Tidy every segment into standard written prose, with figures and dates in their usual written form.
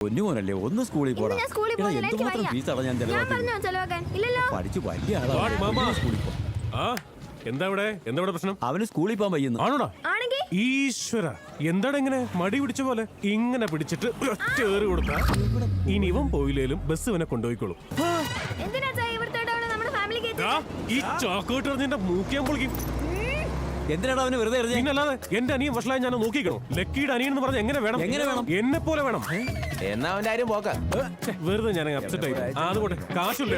പൊന്നുമോനല്ലേ ഒന്ന് സ്കൂളിൽ പോടാ. എന്തുമാത്രം ഫീസാണ് ഞാൻ പഠിച്ചു വലിയ ആളാണ്. സ്കൂളിൽ പോ. എന്താ പ്രശ്നം? അവന് സ്കൂളിൽ പോകാൻ വയ്യുന്നു. ആണോടാ? ഈശ്വര, എന്താണ് ഇങ്ങനെ മടി പിടിച്ച പോലെ ഇങ്ങനെ പിടിച്ചിട്ട് ഒറ്റേറി കൊടുത്താ ഇനി ഇവൻ പോയില്ലേലും ബസ് ഇവനെ കൊണ്ടുപോയിക്കോളും. ഈ ചോക്കോട്ട് എറിഞ്ഞ മൂക്കിയാൻ പൊളിക്കും. എന്തിനാണ് അവന് വെറുതെ പിന്നല്ലാതെ എന്റെ അനിയൻ വഷളായി ഞാൻ നോക്കിക്കണോ? ലക്കിയുടെ അനിയൻ എന്ന് പറഞ്ഞ എങ്ങനെ വേണം? എന്നെ പോലെ വേണം. എന്നാ അവന്റെ കാര്യം പോക്കാം. വെറുതെ ഞാൻ അപ്സെറ്റ് ആയി. അതുകൊണ്ട് കാശുണ്ട്,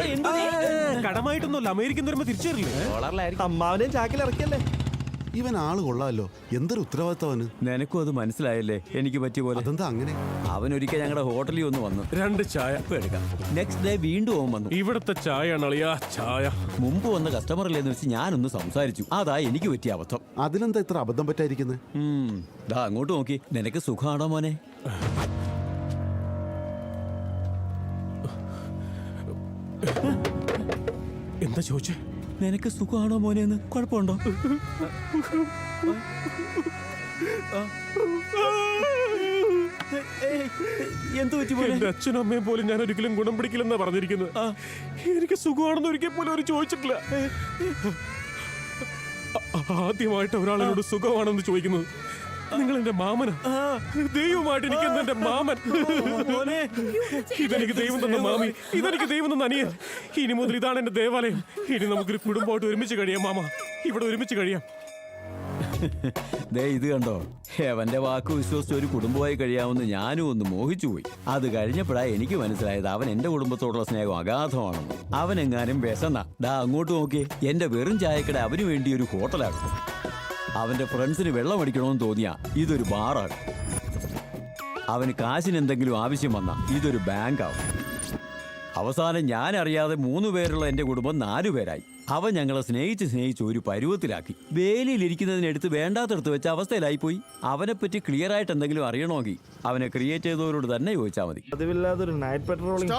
കടമായിട്ടൊന്നുമല്ല. അമേരിക്കൻ വരുമ്പോ തിരിച്ചു തരില്ലേ? അമ്മാവനെ ചാക്കിൽ ഇറക്കിയല്ലേ? ഇവൻ ആള് കൊള്ളാമല്ലോ. എന്തൊരു ഉത്തരവാദിത്തവന്. നിനക്കും അത് മനസ്സിലായല്ലേ എനിക്ക് പറ്റിയ പോലെ? അതെന്താ അങ്ങനെ? അവനൊരിക്കൽ ഞങ്ങളുടെ ഹോട്ടലിൽ ഒന്ന് വന്നു. 2 ചായ എടുക്കാം. നെക്സ്റ്റ് ഡേ വീണ്ടും അവൻ വന്നു. ഇവിടുത്തെ ചായയാണ് അളിയാ ചായ. മുമ്പ് വന്ന കസ്റ്റമറില്ലെന്ന് വെച്ച് ഞാനൊന്ന് സംസാരിച്ചു. അതാ എനിക്ക് പറ്റിയ അബദ്ധം. അതിലെന്താ ഇത്ര അബദ്ധം പറ്റായിരിക്കുന്നത്? ദാ അങ്ങോട്ട് നോക്കി. നിനക്ക് സുഖമാണോ മോനെ? എന്താ ചോദിച്ചേ? നിനക്ക് സുഖമാണോ മോനെന്ന്? കുഴപ്പമുണ്ടോ? എന്ത് പറ്റി? എന്റെ അച്ഛനും അമ്മയും പോലും ഞാൻ ഒരിക്കലും ഗുണം പിടിക്കില്ലെന്നാ പറഞ്ഞിരിക്കുന്നത്. എനിക്ക് സുഖമാണെന്ന് ഒരിക്കൽ പോലും അവർ ചോദിച്ചിട്ടില്ല. ആദ്യമായിട്ട് ഒരാളോട് സുഖമാണെന്ന് ചോദിക്കുന്നത്. നിങ്ങൾ എന്റെ മാമനാ. ദൈവമായിട്ട് എനിക്ക് എന്റെ മാമൻ. ഇതെനിക്ക് ദൈവം തന്ന മാമി, ഇതെനിക്ക് ദൈവം തന്ന അനിയൻ. ഇനി മുതൽ ഇതാണ് എന്റെ ദേവാലയം. ഇനി നമുക്കൊരു കുടുംബമായിട്ട് ഒരുമിച്ച് കഴിയാം മാമ. ഇവിടെ ഒരുമിച്ച് കഴിയാം. ദേ ഇത് കണ്ടോ, അവന്റെ വാക്ക് വിശ്വസിച്ച് ഒരു കുടുംബമായി കഴിയാമെന്ന് ഞാനും ഒന്ന് മോഹിച്ചു പോയി. അത് കഴിഞ്ഞപ്പോഴാ എനിക്ക് മനസ്സിലായത് അവൻ എന്റെ കുടുംബത്തോടുള്ള സ്നേഹം അഗാധമാണെന്ന്. അവനെങ്ങാനും വിശന്ന ദാ അങ്ങോട്ട് നോക്കി. എന്റെ വെറും ചായക്കട അവന് വേണ്ടി ഒരു ഹോട്ടലാകും. അവന്റെ ഫ്രണ്ട്സിന് വെള്ളം അടിക്കണമെന്ന് തോന്നിയാ ഇതൊരു ബാറാകും. അവന് കാശിന് എന്തെങ്കിലും ആവശ്യം വന്നാ ഇതൊരു ബാങ്കാവും. അവസാനം ഞാൻ അറിയാതെ 3 പേരുള്ള എന്റെ കുടുംബം 4 പേരായി. അവൻ ഞങ്ങളെ സ്നേഹിച്ച് ഒരു പരുവത്തിലാക്കി. വേലിയിലിരിക്കുന്നതിനെടുത്ത് വേണ്ടാത്തടുത്ത് വെച്ച അവസ്ഥയിലായിപ്പോയി. അവനെപ്പറ്റി ക്ലിയർ ആയിട്ട് എന്തെങ്കിലും അറിയണമെങ്കിൽ അവനെ ക്രിയേറ്റ് ചെയ്തവരോട് തന്നെ ചോദിച്ചാൽ മതി. അതില്ലാതൊരു നൈറ്റ് പെട്രോളിംഗ്.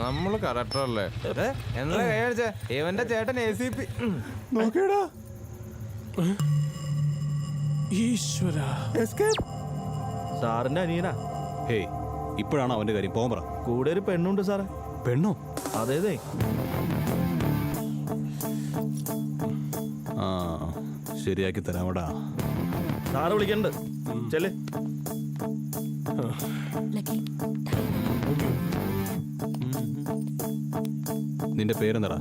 നമ്മള് കറക്റ്ററല്ലേ? എന്താ കഴിച്ച ഇവന്റെ ചേട്ടൻ ACP നോക്കേടാ. ഈശ്വര, സാറിന്റെ അനിയനാ. ഹേയ്, ഇപ്പോഴാണ് അവന്റെ കാര്യം. പോകാൻ പറ. കൂടെ ഒരു പെണ്ണുണ്ട് സാറേ. പെണ്ണോ? അതേതേ. ആ, ശരിയാക്കി തരാമടാ. സാറ് വിളിക്കണ്ട്. ചെല്ലേ. നിന്റെ പേരെന്താടാ?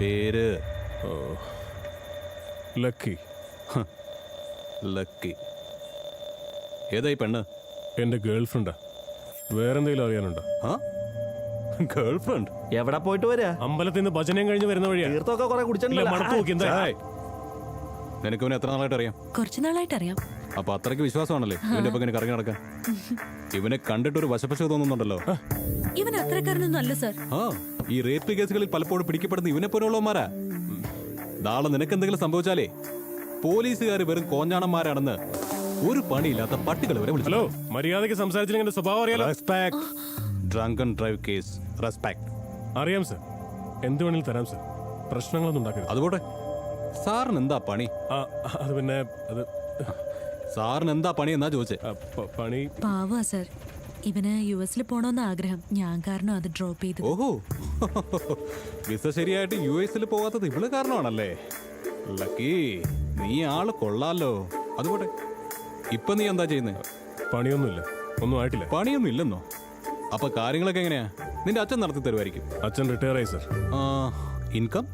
പേര് ലക്കി. ലക്കി. ഏതായി പെണ്ണ്? എന്റെ ഗേൾഫ്രണ്ടാ. വേറെന്തെങ്കിലും അറിയാനുണ്ടോ? ഗേൾഫ്രണ്ട്? എവിടെ പോയിട്ട് വരാ? അമ്പലത്തിൽ നിന്ന് ഭജനയും കഴിഞ്ഞ് വരുന്ന വഴിയാ. തീർത്തൊക്കെ കുറെ കുടിച്ചിട്ടില്ല. നിനക്ക് ഇവനെ എത്ര നാളായിട്ട് അറിയാം? കുറച്ചു നാളായിട്ട് അറിയാം. അപ്പൊ അത്രയ്ക്ക് വിശ്വാസമാണല്ലേ ഇവന്റെ ഒപ്പം ഇങ്ങനെ കറങ്ങി നടക്കാൻ? ഇവനെ കണ്ടിട്ട് ഒരു വശപശ തോന്നുന്നുണ്ടല്ലോ. ഇവൻ അത്രക്കാരനൊന്നും അല്ല സാർ. ഈ റേപ്പ് കേസുകളിൽ പലപ്പോഴും പിടിക്കപ്പെടുന്ന ഇവനെ പോലുള്ളവന്മാരാ. നാളെ നിനക്ക് എന്തെങ്കിലും സംഭവിച്ചാലേ പോലീസുകാർ വെറും കോഞ്ഞാണന്മാരാണെന്ന് ഒരു പണിയില്ലാത്ത പട്ടികൾ വരെ വിളിച്ചു. ഹലോ, മര്യാദയ്ക്ക് സംസാരിച്ചില്ലെങ്കിൽ സ്വഭാവം അറിയാലോ. Respect. Drunken drive case. Respect. അറിയാം സർ, എന്ത് വേണമെങ്കിലും തരാം സർ. പ്രശ്നങ്ങളൊന്നും ഉണ്ടാക്കരുത്. അതുപോലെ സാറിന് എന്താ പണി? അത് പിന്നെ അത് സാറിന് എന്താ പണി എന്നാ ചോദിച്ചേ? പണി പാവാ സർ. ഇവന് US പോണോന്ന് ആഗ്രഹം. ഞാൻ കാരണം അത് ഡ്രോപ്പ് ചെയ്തു. ഓഹോ, വിസ ശരിയായിട്ട് US പോകാത്തത് ഇവള് കാരണമാണല്ലേ? ലക്കി, നീ ആള് കൊള്ളാലോ. അതുപോലെ ഇപ്പൊ നീ എന്താ ചെയ്യുന്നേ? പണിയൊന്നുമില്ല, ഒന്നും ആയിട്ടില്ല. പണിയൊന്നും ഇല്ലെന്നോ? അപ്പൊ കാര്യങ്ങളൊക്കെ എങ്ങനെയാ? നിന്റെ അച്ഛൻ നടത്തി തരുമായിരിക്കും. അച്ഛൻ റിട്ടയർ ആയി സർ. ഇൻകം?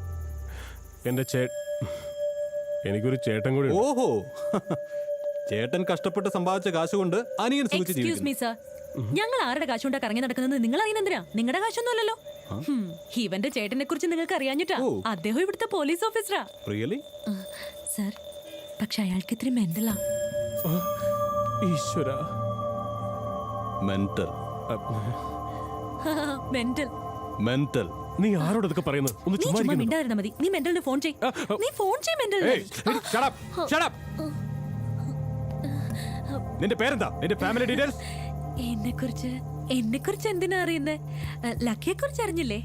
എന്റെ എനിക്കൊരു ചേട്ടൻ കൂടി. ഓഹോ, ചേട്ടൻ കഷ്ടപ്പെട്ട് സമ്പാദിച്ച കാശ് കൊണ്ട് അനിയൻ സുഖിച്ച് എക്സ്ക്യൂസ് മീ സർ, ഞങ്ങൾ ആരുടെ കാശുകൊണ്ടാ കറങ്ങി നടക്കുന്നത്? നിങ്ങൾ അറിയുന്നെന്തിനാ? നിങ്ങളുടെ കാശൊന്നും അല്ലല്ലോ. ഇവന്റെ ചേട്ടനെ കുറിച്ച് നിങ്ങൾക്ക് അറിയാഞ്ഞിട്ടാ. അദ്ദേഹം ഇവിടുത്തെ പോലീസ് ഓഫീസറാ. റിയലി? സർ, പക്ഷെ അയാൾക്ക് ഇത്തിരി മെന്റലാ. ഈശ്വര. മെന്റൽ? മെന്റൽ? മെന്റൽ? നീ ആരോട് ഇതൊക്കെ പറയുന്നത്? ഒന്ന് ചുമ്മാ മിണ്ടായിരുന്നാ മതി. നീ മെന്റലിന് ഫോൺ ചെയ്. നീ ഫോൺ ചെയ് മെന്റലിന്. നിന്റെ പേരെന്താ? നിന്റെ ഫാമിലി ഡീറ്റെയിൽസ്? എന്നെ കുറിച്ച് എന്തിനാ അറിയുന്നേ? ലക്കിയെ കുറിച്ച് അറിഞ്ഞില്ലേ?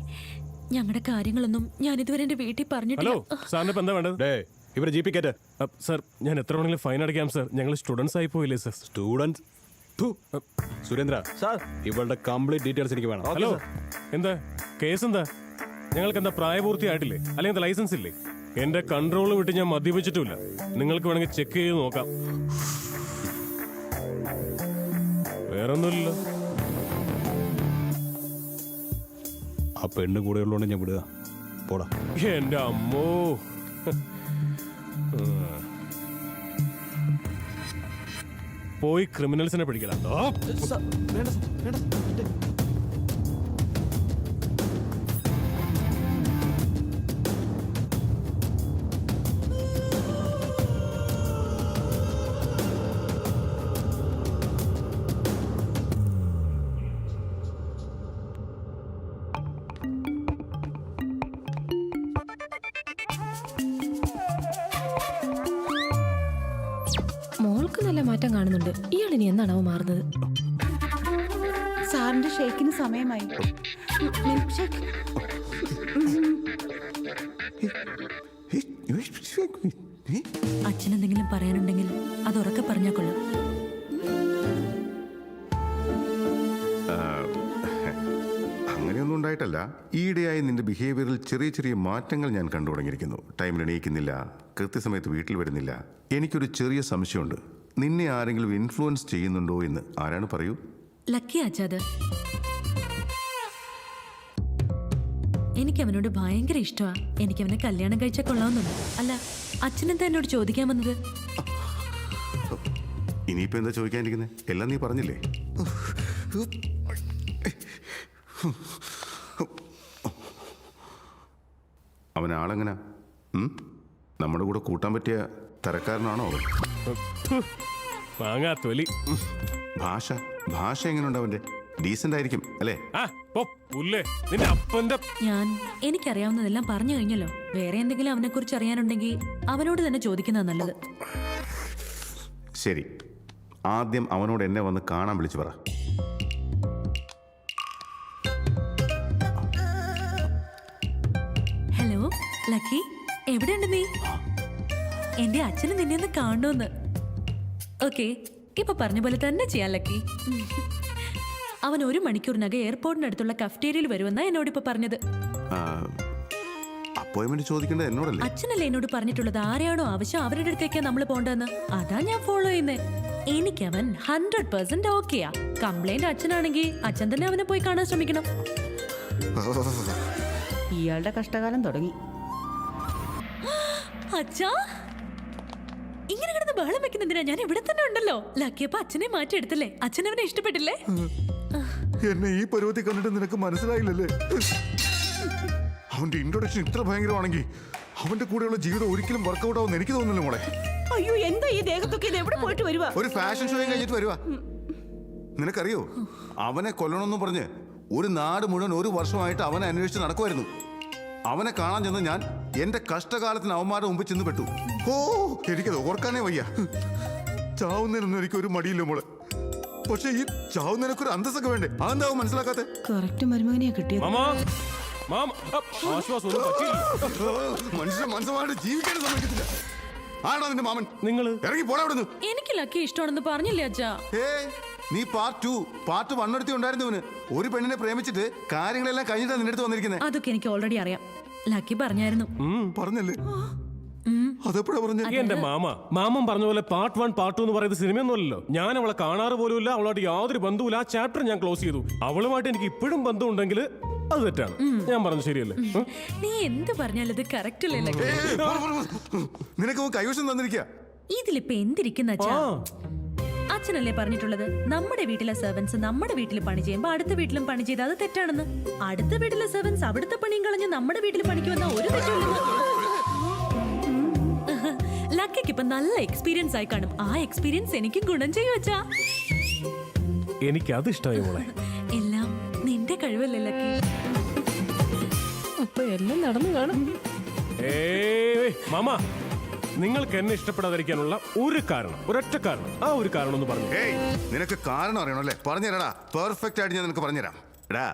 ഞങ്ങളുടെ കാര്യങ്ങളൊന്നും ഞാൻ ഇതുവരെ എന്റെ വീട്ടിൽ പറഞ്ഞിട്ടില്ല. ഹലോ, സാറിന് എന്താ വേണ്ടത്? ഇവരെ ജീപ്പിക്കറ്റ്. സർ, ഞാൻ എത്ര വേണമെങ്കിലും ഫൈൻ അടയ്ക്കാം സർ. ഞങ്ങൾ സ്റ്റുഡൻസ് ആയി പോയില്ലേ സർ? സ്റ്റുഡൻസ്? സുരേന്ദ്ര സാർ ഇവളുടെ കംപ്ലീറ്റ് ഡീറ്റെയിൽസ് എനിക്ക് വേണം. ഹലോ, എന്താ കേസ്? എന്താ ഞങ്ങൾക്ക് എന്താ പ്രായപൂർത്തിയായിട്ടില്ലേ? അല്ലെങ്കിൽ എന്താ ലൈസൻസ് ഇല്ലേ? എന്റെ കൺട്രോൾ വിട്ട് ഞാൻ മദ്യപിച്ചിട്ടുമില്ല. നിങ്ങൾക്ക് വേണമെങ്കിൽ ചെക്ക് ചെയ്ത് നോക്കാം. വേറൊന്നുമില്ലല്ലോ. ആ പെണ്ണ് കൂടെ ഉള്ളതുകൊണ്ട് ഞാൻ വിടുക. പോടാ. എന്റെ അമ്മോ, പോയി ക്രിമിനൽസിനെ പിടിക്കണം. മോൾക്ക് നല്ല മാറ്റം കാണുന്നുണ്ട്. ഇയാൾ ഇനി എന്നാണാവോ മാറുന്നത്? സാറിന്റെ ഷേക്കിന് സമയമായി. Milk shake. അച്ഛനെന്തെങ്കിലും പറയാനുണ്ടെങ്കിൽ അത് ഉറക്കെ പറഞ്ഞാൽ കൊള്ളാം. അങ്ങനെയൊന്നും ഉണ്ടായിട്ടല്ല. ഈയിടെയായി നിന്റെ ബിഹേവിയറിൽ ചെറിയ ചെറിയ മാറ്റങ്ങൾ ഞാൻ കണ്ടു തുടങ്ങിയിരിക്കുന്നു. ടൈമിൽ എണീക്കുന്നില്ല, കൃത്യസമയത്ത് വീട്ടിൽ വരുന്നില്ല. എനിക്കൊരു ചെറിയ സംശയമുണ്ട്. നിന്നെ ആരെങ്കിലും ഇൻഫ്ലുവൻസ് ചെയ്യുന്നുണ്ടോ എന്ന്. ആരാണ്, പറയൂ. ലക്കി അച്ഛാത്. എനിക്ക് അവനോട് ഭയങ്കര ഇഷ്ടമാ. എനിക്ക് അവനെ കല്യാണം കഴിച്ചാൽ കൊള്ളാവുന്നുണ്ട്. അല്ല, അച്ഛനെന്താ എന്നോട് ചോദിക്കാൻ വന്നത്? ഇനിയിപ്പോ എന്താ ചോദിക്കാനിരിക്കുന്നത്? എല്ലാം നീ പറഞ്ഞില്ലേ? അവൻ ആളെങ്ങനാ? നമ്മുടെ കൂടെ കൂട്ടാൻ പറ്റിയ തരക്കാരനാണോ അവൻ? വാങ്ങാ തൊലി. ഭാഷ ഭാഷ എങ്ങനെയുണ്ട് അവന്റെ? ഡീസന്റ് ആയിരിക്കും അല്ലേ? നിന്റെ അപ്പന്റെ എനിക്കറിയാവുന്നതെല്ലാം പറഞ്ഞു കഴിഞ്ഞല്ലോ. വേറെ എന്തെങ്കിലും അവനെ കുറിച്ച് അറിയാനുണ്ടെങ്കിൽ അവനോട് തന്നെ ചോദിക്കുന്നതാ നല്ലത്. ശരി, ആദ്യം അവനോട് എന്നെ വന്ന് കാണാൻ വിളിച്ചു പറ. ഹലോ ലക്കി, എവിടെയുണ്ട് നീ? എന്റെ അച്ഛന് നിന്നെ ഒന്ന് കാണണമെന്ന്. ഓക്കെ, ഇപ്പൊ പറഞ്ഞ പോലെ തന്നെ ചെയ്യാൻ ലക്കി. അവൻ 1 മണിക്കൂറിനകം എയർപോർട്ടിനടുത്തുള്ള കഫ്റ്റേരിയയിൽ വരുമെന്നാ എന്നോടിപ്പോ പറഞ്ഞത്. അപ്പോയിന്റ്മെന്റ് ചോദിക്കേണ്ടത് എന്നോടല്ലേ? അച്ഛനല്ലേ എന്നോട് പറഞ്ഞിട്ടുള്ളത് ആരെയാണോ ആവശ്യം അവരുടെ അടുത്തേക്കാ നമ്മൾ പോണ്ടെന്ന്. അതാ ഞാൻ ഫോളോ ചെയ്യുന്നേ. എനിക്കവൻ 100% ഓക്കെയാ. കംപ്ലൈന്റ് അച്ഛനാണെങ്കിൽ അച്ഛൻ തന്നെ അവനെ പോയി കാണാൻ ശ്രമിക്കണം. ഇയാളുടെ കഷ്ടകാലം തുടങ്ങി. അച്ഛാ, ഇങ്ങനെ കിടന്ന് ബഹളം വെക്കുന്നെന്തിനാ? ഞാൻ ഇവിടെ തന്നെ ഉണ്ടല്ലോ. ലക്കിയപ്പോ അച്ഛനെ മാറ്റിയെടുത്തല്ലേ? അച്ഛൻ അവനെ ഇഷ്ടപ്പെട്ടില്ലേ? എന്നെ ഈ പരുവത്തിൽ കണ്ടിട്ട് നിനക്ക് മനസ്സിലായില്ലല്ലേ? അവന്റെ ഇൻട്രൊഡക്ഷൻ ഇത്ര ഭയങ്കരമാണെങ്കിൽ അവന്റെ കൂടെയുള്ള ജീവിതം ഒരിക്കലും വർക്കൗട്ട് ആവുമെന്ന് എനിക്ക് തോന്നുന്നില്ല മോളെ. അയ്യോ, എന്താ ഈ ദേഹത്തൊക്കെ? ഇത് എവിടെ പോയിട്ട് വരുവാ? ഒരു ഫാഷൻ ഷോ കഴിഞ്ഞിട്ട് വരുവാ. നിനക്കറിയോ, അവനെ കൊല്ലണമെന്ന് പറഞ്ഞ് ഒരു നാട് മുഴുവൻ 1 വർഷമായിട്ട് അവനെ അന്വേഷിച്ച് നടക്കുമായിരുന്നു. അവനെ കാണാൻ ചെന്ന് ഞാൻ എന്റെ കഷ്ടകാലത്തിന് അവന്മാരുടെ മുമ്പ് ചെന്ന് പെട്ടു. ഓ, എനിക്കത് ഓർക്കാനേ വയ്യ. ചാവുന്നതിനൊന്നും എനിക്കൊരു മടിയില്ല മോളെ. പക്ഷെ ഈ ചാവുന്നതിനൊക്കെ അന്തസ്സൊക്കെ വേണ്ടേ? അതെന്താവും മനസ്സിലാക്കാത്തെ? കറക്റ്റ് മരുമകനെയാ കിട്ടിയത്. മനുഷ്യനെ മനസ്സമായിട്ട് ജീവിക്കാൻ സമ്മതിക്കത്തില്ല. ആണോ നിന്റെ മാമൻ? നിങ്ങൾ ഇറങ്ങി പോടാ അവിടുന്ന്. എനിക്ക് ലക്കി ഇഷ്ടമാണെന്ന് പറഞ്ഞില്ലേ അച്ഛാ? നീ പാർട്ട് 2 പാർട്ട് 1 എടുത്തി ഉണ്ടായിരുന്നവന് ഒരു പെണ്ണിനെ പ്രേമിച്ചിട്ട് കാര്യങ്ങളെല്ലാം കഴിഞ്ഞിട്ടാ നിന്റെ അടുത്ത് വന്നിരിക്കുന്നത്. അതൊക്കെ എനിക്ക് ഓൾറെഡി അറിയാം. ലക്കി പറഞ്ഞായിരുന്നു. പറഞ്ഞല്ലേ? അതെപ്പോഴാ പറഞ്ഞ? എന്റെ മാമൻ പറഞ്ഞ പോലെ പാർട്ട് 1 പാർട്ട് 2 എന്ന് പറയുന്നത് സിനിമയൊന്നുമല്ലോ. ഞാൻ അവളെ കാണാറ് പോലുമില്ല. അവളായിട്ട് യാതൊരു ബന്ധവുമില്ല. ആ ചാപ്റ്റർ ഞാൻ ക്ലോസ് ചെയ്തു. അവളുമായിട്ട് എനിക്ക് ഇപ്പോഴും ബന്ധം ഉണ്ടെങ്കിൽ അത് തെറ്റാണ്. ഞാൻ പറഞ്ഞത് ശരിയല്ലേ? നീ എന്ത് പറഞ്ഞാലും ഇത് കറക്റ്റ് അല്ലേ ലക്കി? നിനക്ക് കൈവശം തന്നിരിക്കുക. ഇതിലിപ്പോ എന്തിരിക്കുന്ന അച്ഛാ? അച്ഛനല്ലേ പറഞ്ഞിട്ടുള്ളത് നമ്മുടെ വീട്ടിലെ സെർവൻസ് നമ്മുടെ വീട്ടിൽ പണി ചെയ്യുമ്പോ അടുത്ത വീട്ടിലും പണി ചെയ്ത് അത് തെറ്റാണെന്ന്. അടുത്ത വീട്ടിലെ സെർവൻസ് അവിടുത്തെ പണിയും കളഞ്ഞ് നമ്മുടെ വീട്ടിൽ പണിക്ക് വന്ന ഒരു തെറ്റുമില്ലെന്ന്. ലക്കിക്ക് ഇപ്പൊ നല്ല എക്സ്പീരിയൻസ് ആയി കാണും. ആ എക്സ്പീരിയൻസ് എനിക്കും ഗുണം ചെയ്യും അച്ഛാ. എനിക്ക് അത് ഇഷ്ടമായി മോളെ. എല്ലാം നിന്റെ കഴിവല്ലേ ലക്കി? അപ്പൊ എല്ലാം നടന്നു കാണും. മാമ, നിങ്ങൾക്ക് എന്നെ ഇഷ്ടപ്പെടാതിരിക്കാനുള്ള ഒരു കാരണം, ഒരൊറ്റ കാരണം. ആ ഒരു കാരണം ഒന്ന് പറഞ്ഞു. നിനക്ക് കാരണം അറിയണല്ലേ? പറഞ്ഞുതരാടാ. പെർഫെക്റ്റ് ആയിട്ട് ഞാൻ നിനക്ക് പറഞ്ഞുതരാം. എടാ,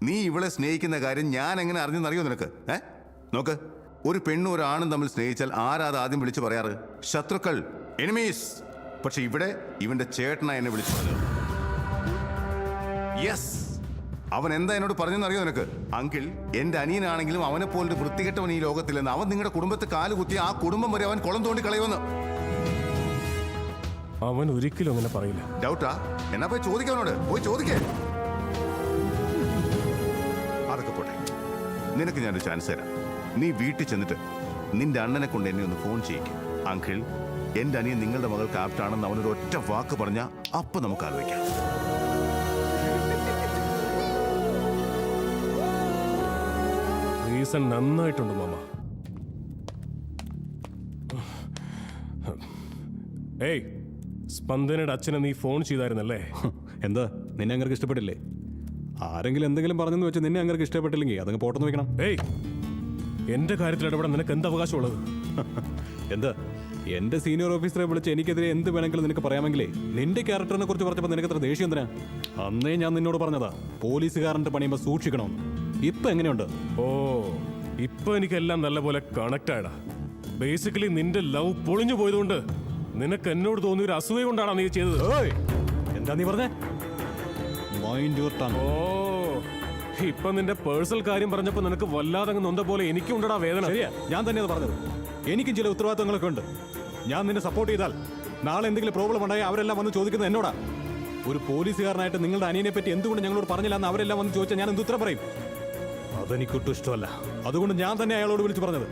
നീ ഇവളെ സ്നേഹിക്കുന്ന കാര്യം ഞാൻ എങ്ങനെ അറിഞ്ഞെന്നറിയോ നിനക്ക്? നോക്ക്, ഒരു പെണ്ണും ഒരു ആണും തമ്മിൽ സ്നേഹിച്ചാൽ ആരാത് ആദ്യം വിളിച്ചു പറയാറ്? ശത്രുക്കൾ, എനിമീസ്. പക്ഷെ ഇവിടെ ഇവന്റെ ചേട്ടനാ എന്നെ വിളിച്ചു പറഞ്ഞത്. യെസ്, അവൻ എന്താ എന്നോട് പറഞ്ഞെന്ന് അറിയോ നിനക്ക്? അങ്കിൾ, എന്റെ അനിയനാണെങ്കിലും അവനെ പോലൊരു വൃത്തികെട്ടവൻ ഈ ലോകത്തില്ലെന്ന്. അവൻ നിങ്ങളുടെ കുടുംബത്തെ കാല് കുത്തി ആ കുടുംബം വരെ അവൻ കുളം തോണ്ടി കളയുമെന്ന്. അവൻ ഒരിക്കലും അങ്ങനെ പറയില്ല. ഡൗട്ടാ? എന്നാ പോയി ചോദിക്കവനോട്, പോയി ചോദിക്കേ. അതൊക്കെ പോട്ടെ, നിനക്ക് ഞാനൊരു ചാൻസ് തരാം. നീ വീട്ടിൽ ചെന്നിട്ട് നിന്റെ അണ്ണനെ കൊണ്ട് എന്നെ ഒന്ന് ഫോൺ ചെയ്യിക്കും. അങ്കിൾ, എന്റെ അനിയൻ നിങ്ങളുടെ മകൾക്ക് ആപ്റ്റാണെന്ന് അവനൊരു ഒറ്റ വാക്ക് പറഞ്ഞാൽ അപ്പൊ നമുക്ക് ആലോചിക്കാം. റീസൺ നന്നായിട്ടുണ്ട് മാമ. ഏയ്, സ്പന്ദനയുടെ അച്ഛനെ നീ ഫോൺ ചെയ്തായിരുന്നല്ലേ? എന്താ, നിന്നെ അങ്ങനെ ഇഷ്ടപ്പെട്ടില്ലേ? ആരെങ്കിലും എന്തെങ്കിലും പറഞ്ഞെന്ന് വെച്ച് നിന്നെ അങ്ങനെ ഇഷ്ടപ്പെട്ടില്ലെങ്കിൽ അതങ്ങ് പോട്ടെന്ന് വെക്കണം. ഏയ്, എന്റെ കാര്യത്തിൽ ഇടപെടാൻ നിനക്ക് എന്ത് അവകാശമുള്ളത്? എന്താ, എന്റെ സീനിയർ ഓഫീസറെ വിളിച്ച് എനിക്കെതിരെ എന്ത് വേണമെങ്കിലും നിനക്ക് പറയാമെങ്കിലേ നിന്റെ ക്യാരക്ടറിനെ കുറിച്ച് പറഞ്ഞപ്പോൾ നിനക്ക് എത്ര ദേഷ്യം എന്തിനാ? അന്നേ ഞാൻ നിന്നോട് പറഞ്ഞതാ പോലീസുകാരന്റെ പണിയുമ്പോൾ സൂക്ഷിക്കണം. ഇപ്പൊ എങ്ങനെയുണ്ട്? ഓ, ഇപ്പൊ എനിക്കെല്ലാം നല്ലപോലെ കണക്ട് ആയടാ. ബേസിക്കലി നിന്റെ ലവ് പൊളിഞ്ഞു പോയതുകൊണ്ട് നിനക്ക് എന്നോട് തോന്നിയ ഒരു അസൂയ കൊണ്ടാണ് നീ ചെയ്തത്. ഓയ്, എന്താ നീ പറഞ്ഞേ? Mind your tongue. ഓ, ഇപ്പൊ നിന്റെ പേഴ്സണൽ കാര്യം പറഞ്ഞപ്പോ നിനക്ക് വല്ലാതെ നൊന്ത പോലെ എനിക്കും ഉണ്ടടാ വേദന. ശരിയാ, ഞാൻ തന്നെ അത് പറഞ്ഞത്. എനിക്കും ചില ഉത്തരവാദിത്തങ്ങളൊക്കെ ഉണ്ട്. ഞാൻ നിന്നെ സപ്പോർട്ട് ചെയ്താൽ നാളെ എന്തെങ്കിലും പ്രോബ്ലം ഉണ്ടായി അവരെല്ലാം വന്ന് ചോദിക്കുന്നത് എന്നോടാ. ഒരു പോലീസുകാരനായിട്ട് നിങ്ങളുടെ അനിയനെ പറ്റി എന്തുകൊണ്ട് ഞങ്ങളോട് പറഞ്ഞില്ല എന്ന് അവരെല്ലാം വന്ന് ചോദിച്ചാൽ ഞാൻ എന്ത് ഉത്തരം പറയും? അതെനിക്കൊട്ടും ഇഷ്ടമല്ല. അതുകൊണ്ട് ഞാൻ തന്നെ അയാളോട് വിളിച്ച് പറഞ്ഞത്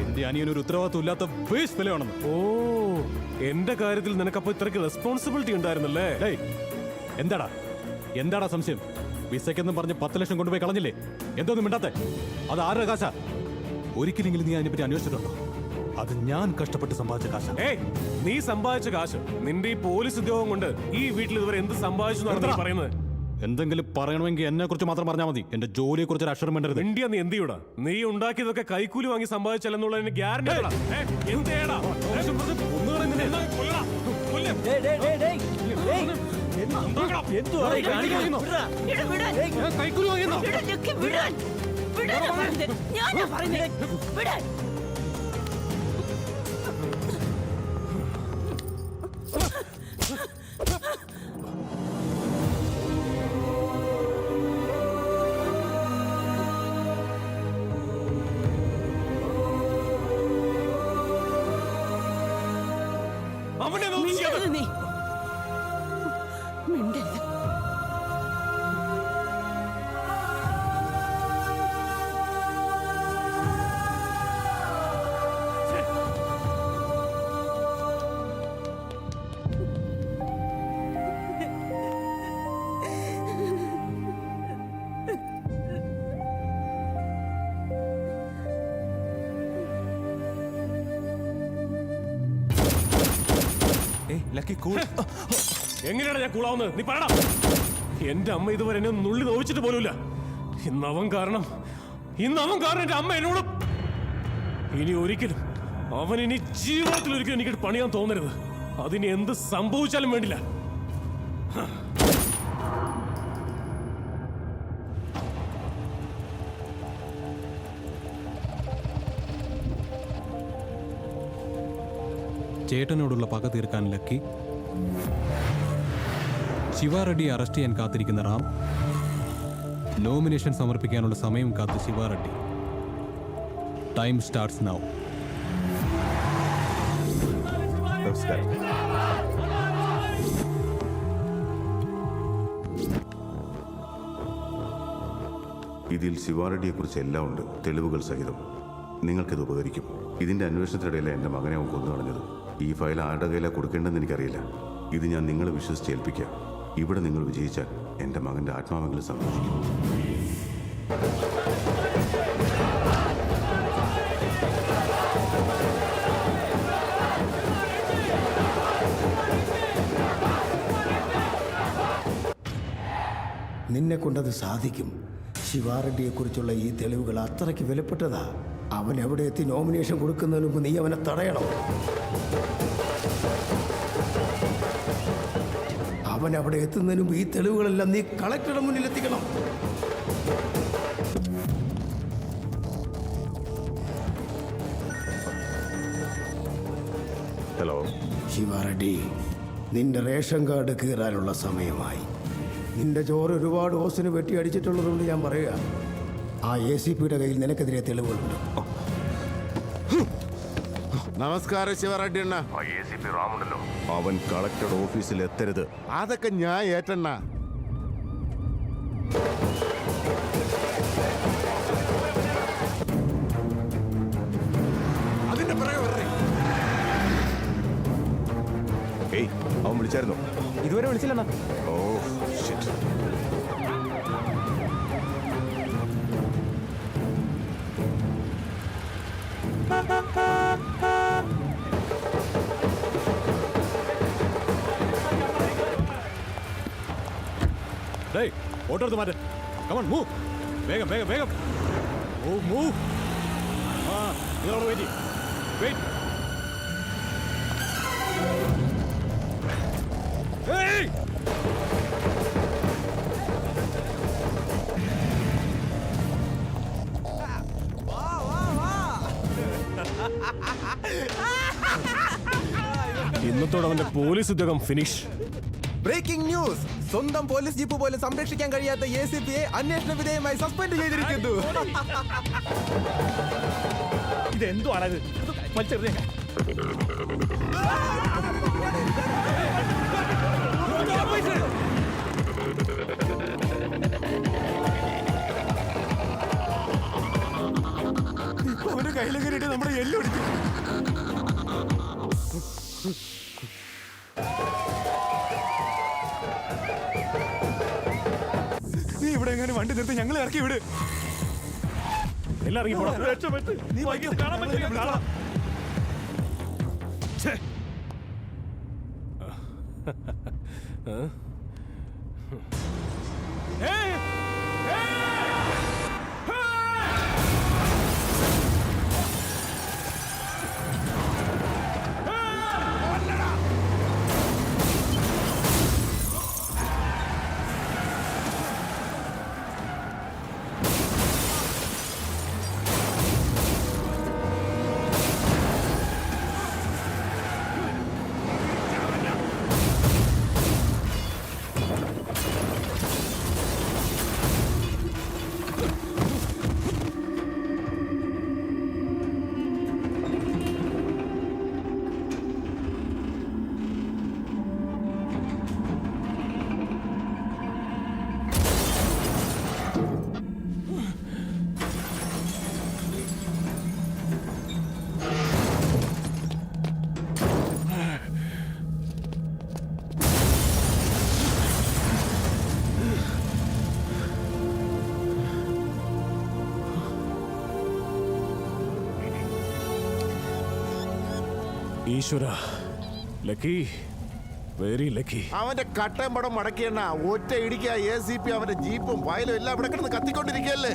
എന്റെ അനിയൻ ഒരു ഉത്തരവാദിത്വം ഇല്ലാത്ത വേസ്റ്റ് ഫെലോയാണെന്ന്. ഓ, എന്റെ കാര്യത്തിൽ നിനക്കപ്പോ ഇത്രയ്ക്ക് റെസ്പോൺസിബിലിറ്റി ഉണ്ടായിരുന്നല്ലേ? എന്താടാ സംശയം? വിസയ്ക്കെന്നും പറഞ്ഞ് 10 ലക്ഷം കൊണ്ടുപോയി കളഞ്ഞില്ലേ? എന്തോന്നും മിണ്ടാത്തെ? അത് ആരുടെ കാശാ? ഒരിക്കലെങ്കിലും നീ അതിനെപ്പറ്റി അന്വേഷിച്ചിട്ടുണ്ടോ? അത് ഞാൻ കഷ്ടപ്പെട്ട് സമ്പാദിച്ച കാശാ. ഏയ്, നീ സമ്പാദിച്ച കാശ് നിന്റെ ഈ പോലീസ് ഉദ്യോഗം കൊണ്ട് ഈ വീട്ടിൽ ഇതുവരെ എന്ത് സമ്പാദിച്ചു എന്നാണ് നീ പറയുന്നത്? എന്തെങ്കിലും പറയണമെങ്കിൽ എന്നെ കുറിച്ച് മാത്രം പറഞ്ഞാൽ മതി. എന്റെ ജോലിയെ കുറിച്ച് ഒരു അക്ഷരം വേണ്ടത്. ഇന്ത്യ നീ എന്ത് ചെയ്യൂടാ? നീ ഉണ്ടാക്കിയതൊക്കെ കൈക്കൂലി വാങ്ങി സമ്പാദിച്ചല്ലെന്നുള്ളതിന് ഗ്യാരണ്ടി അവനെ നോക്കിയത് നീ മിണ്ടരുത്. എങ്ങനെയാണ് ഞാൻ കൂളാവുന്നത്? നീ പറയണം. എന്റെ അമ്മ ഇതുവരെ എന്നെ നുള്ളി നോവിച്ചിട്ട് പോലുമില്ല. ഇന്നവൻ കാരണം എന്റെ അമ്മ എന്നോട്. ഇനി ഒരിക്കലും അവൻ ഇനി ജീവിതത്തിൽ ഒരിക്കലും എനിക്ക് പണിയാൻ തോന്നരുത്. അതിന് എന്ത് സംഭവിച്ചാലും വേണ്ടില്ല. ചേട്ടനോടുള്ള പക തീർക്കാൻ ലക്കി, ശിവ റെഡ്ഡിയെ അറസ്റ്റ് ചെയ്യാൻ കാത്തിരിക്കുന്ന റാം, നോമിനേഷൻ സമർപ്പിക്കാനുള്ള സമയം കാത്ത് Shiva Reddy. Time starts now. ഇതിൽ ശിവാറെഡ്ഡിയെ കുറിച്ച് എല്ലാം ഉണ്ട്, തെളിവുകൾ സഹിതം. നിങ്ങൾക്കിത് ഉപകരിക്കും. ഇതിന്റെ അന്വേഷണത്തിനിടയിലെ എൻ്റെ മകനെ അവൻ കൊന്നു കളഞ്ഞത്. ഈ ഫയൽ ആരുടെ കയ്യിലാണ് കൊടുക്കേണ്ടതെന്ന് എനിക്കറിയില്ല. ഇത് ഞാൻ നിങ്ങളെ വിശ്വസിച്ച് ഏൽപ്പിക്കാം. ഇവിടെ നിങ്ങൾ വിജയിച്ചാൽ എൻ്റെ മകൻ്റെ ആത്മാവെങ്കിലും സന്തോഷിക്കും. നിന്നെ കൊണ്ടത് സാധിക്കും. ശിവാറെഡ്ഡിയെക്കുറിച്ചുള്ള ഈ തെളിവുകൾ അത്രയ്ക്ക് വിലപ്പെട്ടതാ. അവൻ എവിടെ എത്തി നോമിനേഷൻ കൊടുക്കുന്നതിന് മുമ്പ് നീ അവനെ തടയണം. അവൻ അവിടെ എത്തുന്നതിന് മുമ്പ് ഈ തെളിവുകളെല്ലാം നീ കളക്ടറുടെ മുന്നിൽ എത്തിക്കണം. ഹലോ ശിവാറെഡ്ഡി, നിന്റെ റേഷൻ കാർഡ് കീറാനുള്ള സമയമായി. നിന്റെ ചോറ് ഒരുപാട് ഹോസിന് വെട്ടി അടിച്ചിട്ടുള്ളതുകൊണ്ട് ഞാൻ പറയുക, ആ ACP കയ്യിൽ നിനക്കെതിരെ തെളിവുകളുണ്ട്. നമസ്കാരം ശിവറെഡ്ഡി അണ്ണ. അവൻ കളക്ടർ ഓഫീസിൽ എത്തരുത്. അതൊക്കെ ഞാൻ ഏറ്റണ്ണ. ഏയ്, അവൻ വിളിച്ചായിരുന്നോ? ഇതുവരെ വിളിച്ചില്ല. Oh shit. ഡേയ്, ഓട്ടോ എടുത്ത് മാറ്റ്. Come on, move. വേഗം വേഗം വേഗം. Move move. ആ, നിങ്ങളവിടെ വെയിറ്റ് ചെയ്യ്. വെയിറ്റ്. ഏയ്! ഇന്നത്തോടെ അവന്റെ പോലീസ് ഉദ്യോഗം ഫിനിഷ്. Breaking news. സ്വന്തം പോലീസ് ജീപ്പ് പോലും സംരക്ഷിക്കാൻ കഴിയാത്ത ACPയെ അന്വേഷണ വിധേയമായി സസ്പെൻഡ് ചെയ്തിരിക്കുന്നു. ഇതെന്തുവാണത്? അവന്റെ കയ്യിലെ കയറിയിട്ട് നമ്മുടെ എല്ലൊടിച്ചു. നീ ഇവിടെ എങ്ങനെ വണ്ടി നിർത്തി ഞങ്ങൾ ഇറക്കി വിട്. എല്ലാം ഇറങ്ങി പോടാ. നീ വൈകി കാണാൻ പറ്റില്ല. കാണാം. ഈശ്വര, ലക്കി, വെരി ലക്കി. അവന്റെ കട്ടയും പടം മടക്കിയെണ്ണ ഒറ്റ ഇടിക്കുക. ACP അവന്റെ ജീപ്പും ഫയലും എല്ലാം ഇവിടെ കിടന്ന് കത്തിക്കൊണ്ടിരിക്കുകയല്ലേ.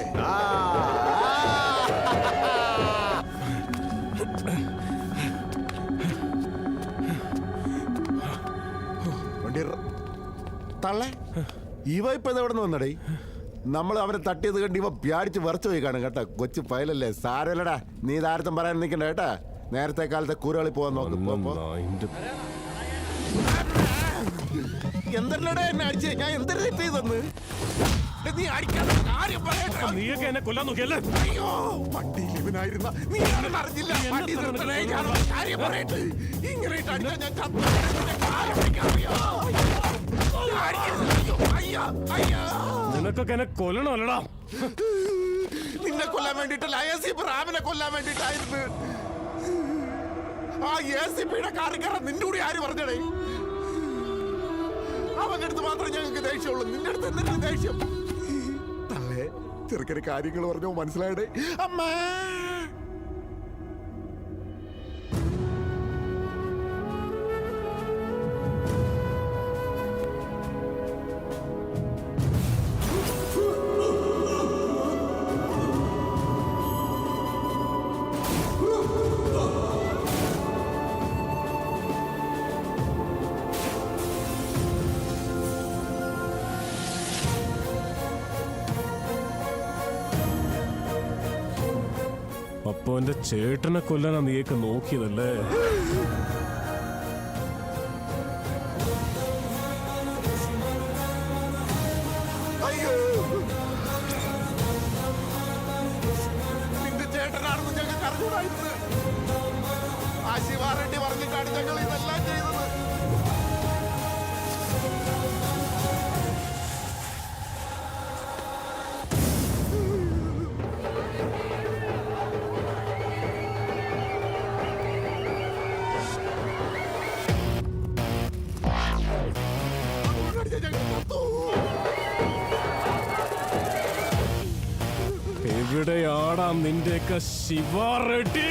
തള്ളേ, ഇവ ഇപ്പൊ ഇതെവിടെ നിന്ന് വന്നടേ? നമ്മൾ അവനെ തട്ടിയത് കണ്ട് ഇവ പ്യാടിച്ച് വിറച്ചു പോയി കാണും കേട്ടാ. കൊച്ചു ഫയലല്ലേ, സാരല്ലടാ. നീ ഇതാരത്തും പറയാൻ നിൽക്കണ്ട കേട്ടാ. നേരത്തെ കാലത്തെ കൂരകളി പോവാൻ നോക്കും. എന്തല്ലടാ എന്നെ അടിച്ചേ? ഞാൻ എന്തൊരു തെറ്റ് ചെയ്തെന്ന്? നീ അടിക്കാതെ കാര്യം പറയട്ടെ. നീയൊക്കെ എന്നെ കൊല്ലാൻ നോക്കിയല്ലേ? അയ്യോ, വണ്ടിയിൽ ഇവനായിരുന്ന നീ ആണെന്ന് അറിഞ്ഞില്ല. വണ്ടി നിർത്തണേ, ഞാൻ ഒരു കാര്യം പറയട്ടെ. ഇങ്ങനെ ഇട്ട് അടിച്ചാൽ ഞാൻ ചത്തു. നിന്റെ കാല് പിടിക്കാൻ അറിയോ? അയ്യോ, അയ്യോ, അയ്യോ. നിനക്കൊക്കെ എന്നെ കൊല്ലണമല്ലടാ. നിന്നെ കൊല്ലാൻ വേണ്ടിട്ടല്ല, ACP റാമിനെ കൊല്ലാൻ വേണ്ടിട്ടായിരുന്നു. ആ ACPയുടെ കാറിൽ കയറാൻ നിന്റെ കൂടി ആര് പറഞ്ഞടേ? അവന്റെ അടുത്ത് മാത്രമേ ഞങ്ങൾക്ക് ദേഷ്യമുള്ളൂ. നിന്റെ അടുത്ത് എന്തിനാ ദേഷ്യം? തള്ളേ, ചെറുക്കന് കാര്യങ്ങൾ പറഞ്ഞോ മനസ്സിലായടേ. അമ്മ അപ്പൊ എന്റെ ചേട്ടനെ കൊല്ലാനാ നീയൊക്കെ നോക്കിയതല്ലേ? അയ്യോ. നിന്റെ ചേട്ടനാണെന്ന് ഞങ്ങൾക്ക് അറിഞ്ഞൂടായിരുന്നു. ആ ശിവാറെഡ്ഡി പറഞ്ഞിട്ടാണ് ഞങ്ങൾ ഇതെല്ലാം ചെയ്തത്. എവിടെയാടാ നിന്റെയൊക്കെ ശിവാറെഡ്ഡി?